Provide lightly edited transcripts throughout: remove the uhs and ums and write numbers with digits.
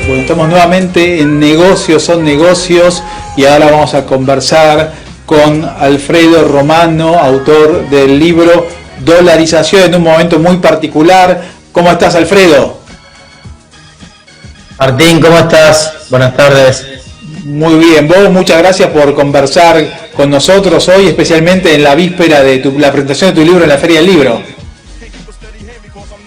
Bueno, estamos nuevamente en Negocios son Negocios y ahora vamos a conversar con Alfredo Romano, autor del libro Dolarización en un momento muy particular. ¿Cómo estás, Alfredo? Martín, ¿cómo estás? Buenas tardes. Muy bien, vos, muchas gracias por conversar con nosotros hoy, especialmente en la víspera de la presentación de tu libro en la Feria del Libro.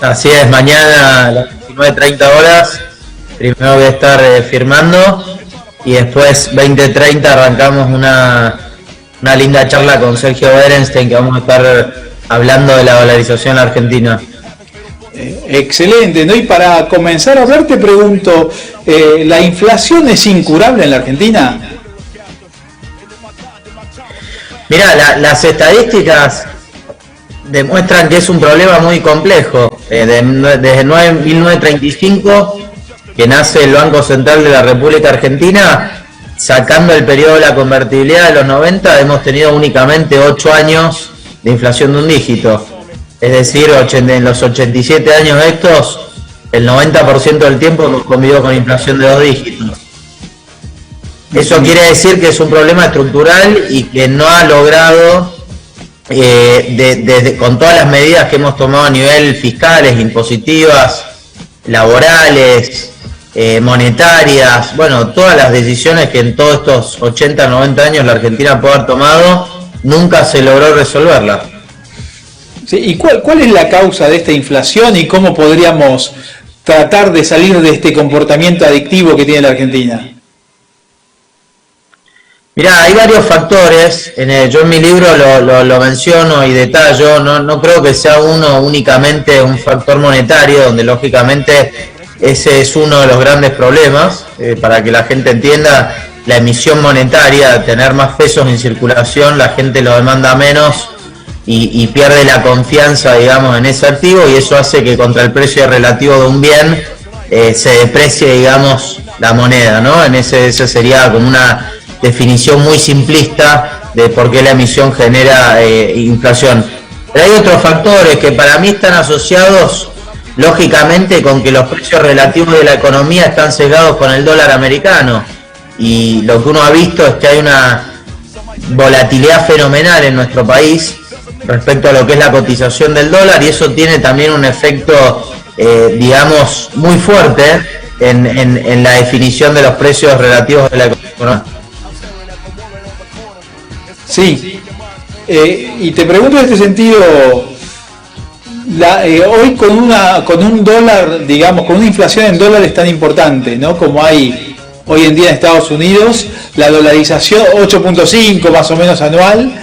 Así es, mañana a las 19:30 horas, primero voy a estar firmando y después 20:30 arrancamos una linda charla con Sergio Berenstein, que vamos a estar hablando de la dolarización argentina. Excelente, ¿no? Y para comenzar a hablar te pregunto, ¿la inflación es incurable en la Argentina? Mirá, las estadísticas demuestran que es un problema muy complejo. Desde 1935, que nace el Banco Central de la República Argentina, sacando el periodo de la convertibilidad de los 90, hemos tenido únicamente 8 años de inflación de un dígito. Es decir, en los 87 años estos, el 90% del tiempo hemos convivido con inflación de 2 dígitos. Eso quiere decir que es un problema estructural y que no ha logrado, con todas las medidas que hemos tomado a nivel fiscales, impositivas, laborales, monetarias, bueno, todas las decisiones que en todos estos 80, 90 años la Argentina puede haber tomado, nunca se logró resolverla. Sí, ¿y cuál es la causa de esta inflación y cómo podríamos tratar de salir de este comportamiento adictivo que tiene la Argentina? Mirá, hay varios factores, yo en mi libro lo menciono y detallo, no creo que sea uno únicamente un factor monetario, donde lógicamente ese es uno de los grandes problemas, para que la gente entienda, la emisión monetaria, tener más pesos en circulación, la gente lo demanda menos y pierde la confianza, digamos, en ese activo, y eso hace que contra el precio relativo de un bien se deprecie, digamos, la moneda, ¿no? Ese sería como una definición muy simplista de por qué la emisión genera inflación. Pero hay otros factores que para mí están asociados lógicamente con que los precios relativos de la economía están sesgados con el dólar americano, y lo que uno ha visto es que hay una volatilidad fenomenal en nuestro país respecto a lo que es la cotización del dólar, y eso tiene también un efecto digamos muy fuerte en la definición de los precios relativos de la economía. Sí, y te pregunto en este sentido, hoy con un dólar, digamos, con una inflación en dólares tan importante, ¿no?, como hay hoy en día en Estados Unidos, la dolarización 8.5 más o menos anual,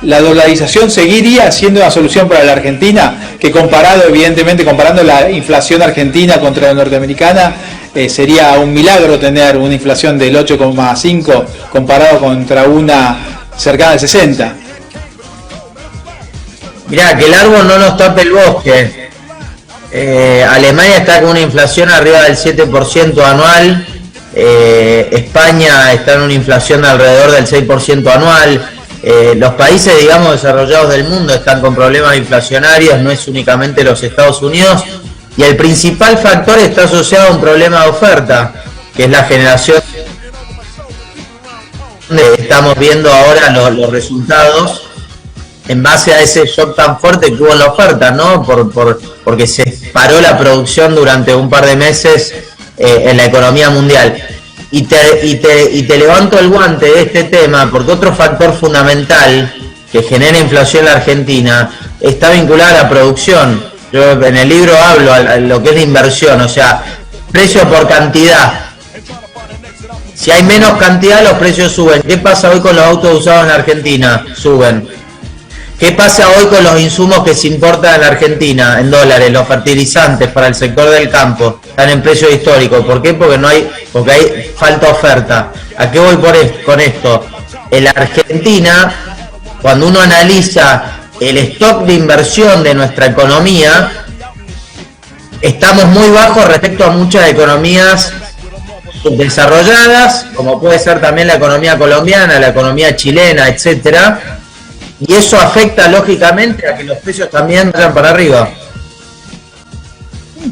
la dolarización seguiría siendo una solución para la Argentina, que evidentemente comparando la inflación argentina contra la norteamericana, sería un milagro tener una inflación del 8,5 comparado contra una cercana al 60. Mirá, que el árbol no nos tape el bosque. Alemania está con una inflación arriba del 7% anual, España está en una inflación alrededor del 6% anual. Los países, digamos, desarrollados del mundo están con problemas inflacionarios, no es únicamente los Estados Unidos, y el principal factor está asociado a un problema de oferta, que es la generación. Estamos viendo ahora los resultados en base a ese shock tan fuerte que hubo en la oferta, ¿no? Porque se paró la producción durante un par de meses en la economía mundial. Y te levanto el guante de este tema, porque otro factor fundamental que genera inflación en la Argentina está vinculado a la producción. Yo en el libro hablo a lo que es la inversión, o sea, precio por cantidad. Si hay menos cantidad, los precios suben. ¿Qué pasa hoy con los autos usados en la Argentina? Suben. ¿Qué pasa hoy con los insumos que se importan en la Argentina en dólares? Los fertilizantes para el sector del campo están en precio histórico. ¿Por qué? Porque hay falta oferta. ¿A qué voy con esto? En la Argentina, cuando uno analiza el stock de inversión de nuestra economía, estamos muy bajos respecto a muchas economías subdesarrolladas, como puede ser también la economía colombiana, la economía chilena, etcétera. Y eso afecta lógicamente a que los precios también vayan para arriba.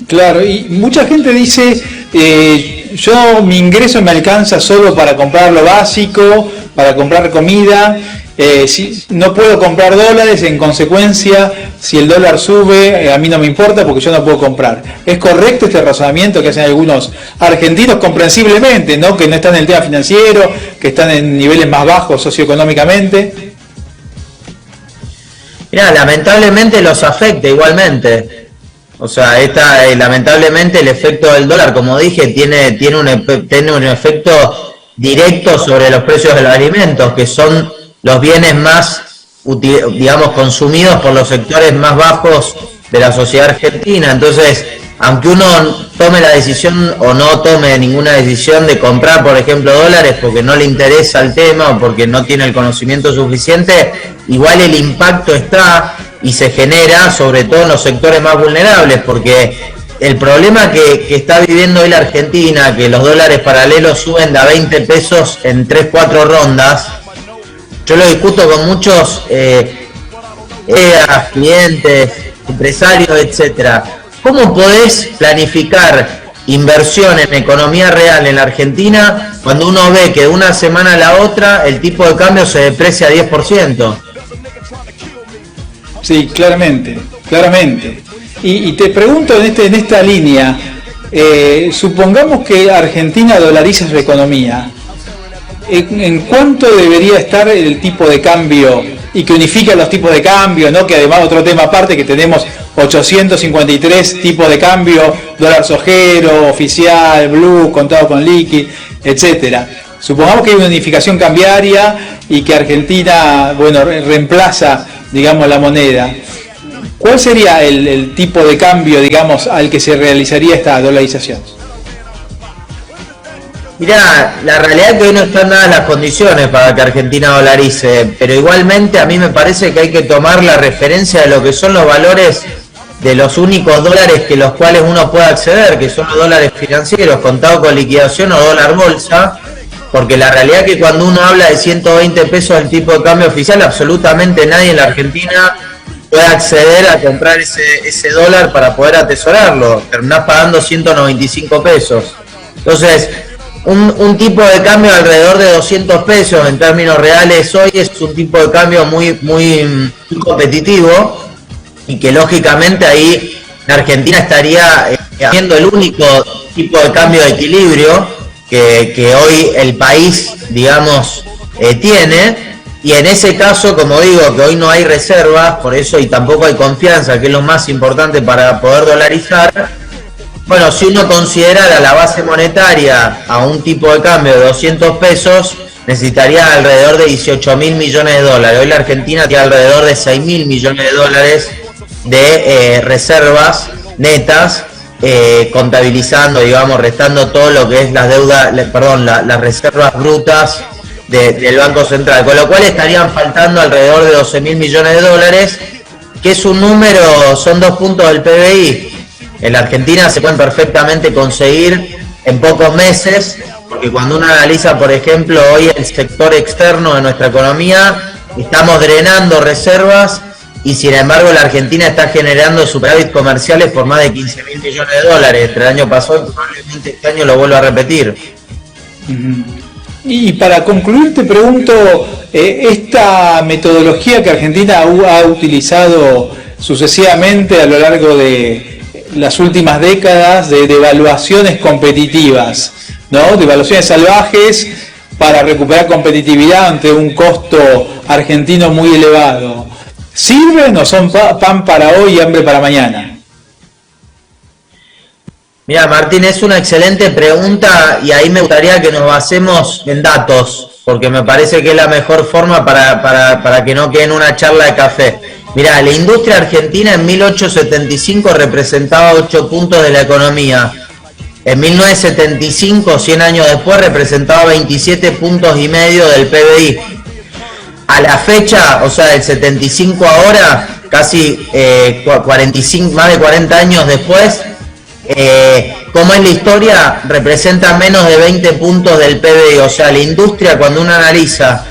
Claro, y mucha gente dice, mi ingreso me alcanza solo para comprar lo básico, para comprar comida. Si no puedo comprar dólares, en consecuencia, si el dólar sube, a mí no me importa porque yo no puedo comprar. ¿Es correcto este razonamiento que hacen algunos argentinos comprensiblemente, ¿no? Que no están en el tema financiero, que están en niveles más bajos socioeconómicamente? Mira, lamentablemente los afecta igualmente. O sea, lamentablemente el efecto del dólar, como dije, tiene un efecto directo sobre los precios de los alimentos, que son los bienes más, digamos, consumidos por los sectores más bajos de la sociedad argentina. Entonces, aunque uno tome la decisión o no tome ninguna decisión de comprar, por ejemplo, dólares porque no le interesa el tema o porque no tiene el conocimiento suficiente, igual el impacto está y se genera sobre todo en los sectores más vulnerables, porque el problema que está viviendo hoy la Argentina, que los dólares paralelos suben de a 20 pesos en 3-4 rondas, yo lo discuto con muchos clientes, empresarios, etcétera. ¿Cómo podés planificar inversión en economía real en la Argentina cuando uno ve que de una semana a la otra el tipo de cambio se deprecia 10%? Sí, claramente. Y te pregunto en esta línea, supongamos que Argentina dolariza su economía. ¿En cuánto debería estar el tipo de cambio y que unifica los tipos de cambio, ¿no? Que además otro tema aparte, que tenemos 853 tipos de cambio, dólar sojero, oficial, blue, contado con liqui, etcétera? Supongamos que hay una unificación cambiaria y que Argentina, bueno, reemplaza, digamos, la moneda. ¿Cuál sería el tipo de cambio, digamos, al que se realizaría esta dolarización? Mirá, la realidad es que hoy no están dadas las condiciones para que Argentina dolarice, pero igualmente a mí me parece que hay que tomar la referencia de lo que son los valores de los únicos dólares que los cuales uno puede acceder, que son los dólares financieros, contado con liquidación o dólar bolsa, porque la realidad es que cuando uno habla de 120 pesos del tipo de cambio oficial, absolutamente nadie en la Argentina puede acceder a comprar ese dólar para poder atesorarlo, terminás pagando 195 pesos. Entonces, un tipo de cambio alrededor de 200 pesos en términos reales hoy es un tipo de cambio muy competitivo y que lógicamente ahí la Argentina estaría siendo el único tipo de cambio de equilibrio que hoy el país, digamos, tiene. Y en ese caso, como digo, que hoy no hay reservas, por eso, y tampoco hay confianza, que es lo más importante para poder dolarizar. Bueno, si uno considerara la base monetaria a un tipo de cambio de 200 pesos, necesitaría alrededor de 18.000 millones de dólares. Hoy la Argentina tiene alrededor de 6.000 millones de dólares de reservas netas, contabilizando, digamos, restando todo lo que es las deudas, las reservas brutas del Banco Central. Con lo cual estarían faltando alrededor de 12.000 millones de dólares, que es un número, son 2 puntos del PBI. En la Argentina se pueden perfectamente conseguir en pocos meses, porque cuando uno analiza, por ejemplo, hoy el sector externo de nuestra economía, estamos drenando reservas y sin embargo la Argentina está generando superávit comerciales por más de 15.000 millones de dólares entre el año pasado y probablemente este año lo vuelva a repetir. Y para concluir te pregunto, esta metodología que Argentina ha utilizado sucesivamente a lo largo de las últimas décadas de devaluaciones competitivas, ¿no? Devaluaciones salvajes para recuperar competitividad ante un costo argentino muy elevado. ¿Sirven o son pan para hoy y hambre para mañana? Mira, Martín, es una excelente pregunta y ahí me gustaría que nos basemos en datos, porque me parece que es la mejor forma para que no quede en una charla de café. Mirá, la industria argentina en 1875 representaba 8 puntos de la economía. En 1975, 100 años después, representaba 27 puntos y medio del PBI. A la fecha, o sea, del 75 ahora, casi 45, más de 40 años después, como es la historia, representa menos de 20 puntos del PBI. O sea, la industria, cuando uno analiza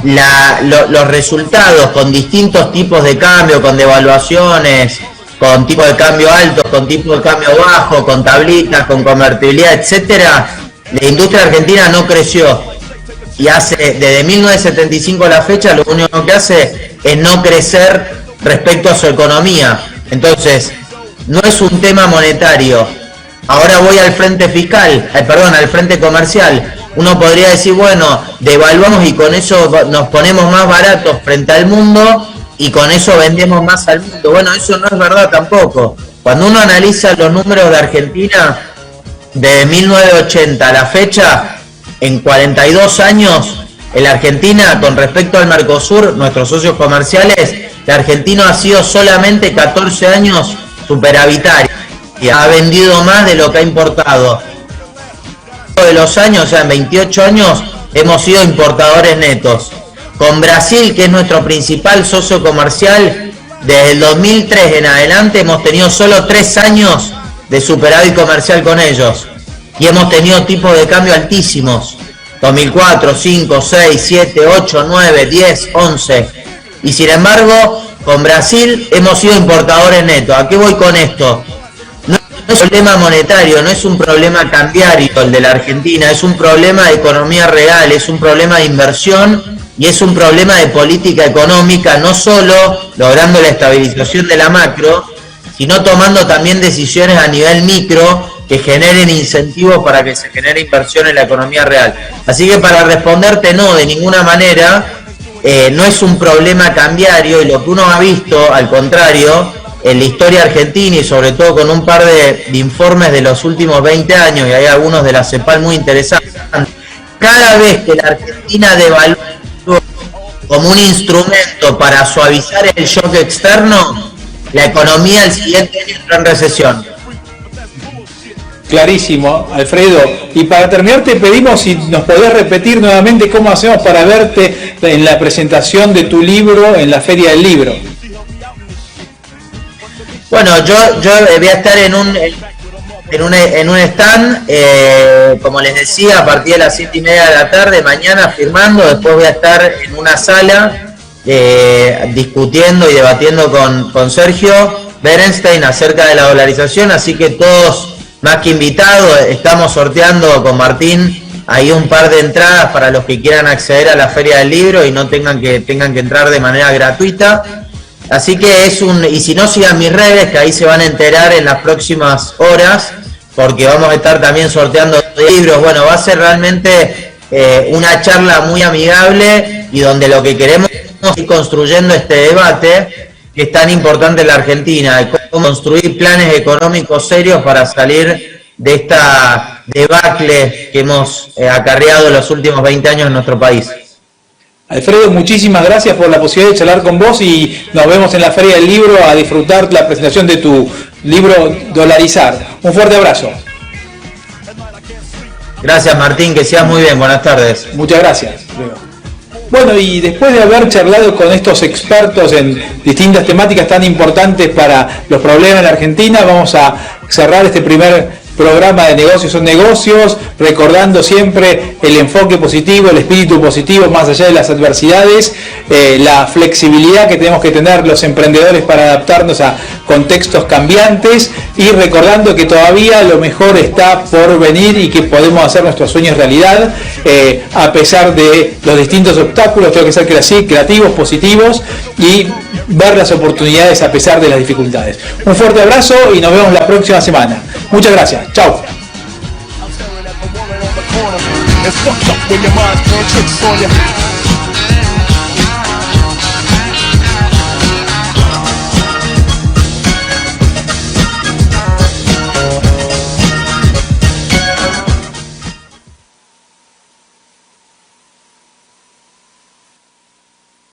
los resultados con distintos tipos de cambio, con devaluaciones, con tipo de cambio alto, con tipo de cambio bajo, con tablitas, con convertibilidad, etcétera, la industria argentina no creció. Y desde 1975 a la fecha, lo único que hace es no crecer respecto a su economía. Entonces, no es un tema monetario. Ahora voy al frente fiscal, al frente comercial. Uno podría decir, bueno, devaluamos y con eso nos ponemos más baratos frente al mundo y con eso vendemos más al mundo. Bueno, eso no es verdad tampoco. Cuando uno analiza los números de Argentina, de 1980 a la fecha, en 42 años, en la Argentina, con respecto al Mercosur, nuestros socios comerciales, la Argentina ha sido solamente 14 años superavitaria. Ha vendido más de lo que ha importado. De los años, o sea, en 28 años, hemos sido importadores netos. Con Brasil, que es nuestro principal socio comercial, desde el 2003 en adelante hemos tenido solo 3 años de superávit comercial con ellos. Y hemos tenido tipos de cambio altísimos. 2004, 5, 6, 7, 8, 9, 10, 11. Y sin embargo, con Brasil hemos sido importadores netos. ¿A qué voy con esto? No es un problema monetario, no es un problema cambiario el de la Argentina, es un problema de economía real, es un problema de inversión y es un problema de política económica, no solo logrando la estabilización de la macro, sino tomando también decisiones a nivel micro que generen incentivos para que se genere inversión en la economía real. Así que para responderte, no, de ninguna manera, no es un problema cambiario, y lo que uno ha visto, al contrario, en la historia argentina y sobre todo con un par de informes de los últimos 20 años, y hay algunos de la CEPAL muy interesantes, cada vez que la Argentina devalúa como un instrumento para suavizar el shock externo, la economía el siguiente año entra en recesión. Clarísimo, Alfredo. Y para terminar te pedimos si nos podés repetir nuevamente cómo hacemos para verte en la presentación de tu libro en la Feria del Libro. Bueno, yo voy a estar en un stand, como les decía, a partir de las 7:30 de la tarde, mañana firmando. Después voy a estar en una sala discutiendo y debatiendo con Sergio Berenstein acerca de la dolarización, así que todos, más que invitados, estamos sorteando con Martín ahí un par de entradas para los que quieran acceder a la Feria del Libro y no tengan que entrar de manera gratuita. Así que y si no, sigan mis redes, que ahí se van a enterar en las próximas horas, porque vamos a estar también sorteando libros. Bueno, va a ser realmente una charla muy amigable y donde lo que queremos es ir construyendo este debate que es tan importante en la Argentina, de cómo construir planes económicos serios para salir de esta debacle que hemos acarreado los últimos 20 años en nuestro país. Alfredo, muchísimas gracias por la posibilidad de charlar con vos y nos vemos en la Feria del Libro a disfrutar la presentación de tu libro Dolarizar. Un fuerte abrazo. Gracias, Martín, que seas muy bien. Buenas tardes. Muchas gracias. Bueno, y después de haber charlado con estos expertos en distintas temáticas tan importantes para los problemas en la Argentina, vamos a cerrar este primer programa de Negocios son Negocios, recordando siempre el enfoque positivo, el espíritu positivo más allá de las adversidades, la flexibilidad que tenemos que tener los emprendedores para adaptarnos a contextos cambiantes, y recordando que todavía lo mejor está por venir y que podemos hacer nuestros sueños realidad, a pesar de los distintos obstáculos. Tengo que ser creativos, positivos y ver las oportunidades a pesar de las dificultades. Un fuerte abrazo y nos vemos la próxima semana. Muchas gracias. Chao. It's fucked up when your mind turns tricks on you.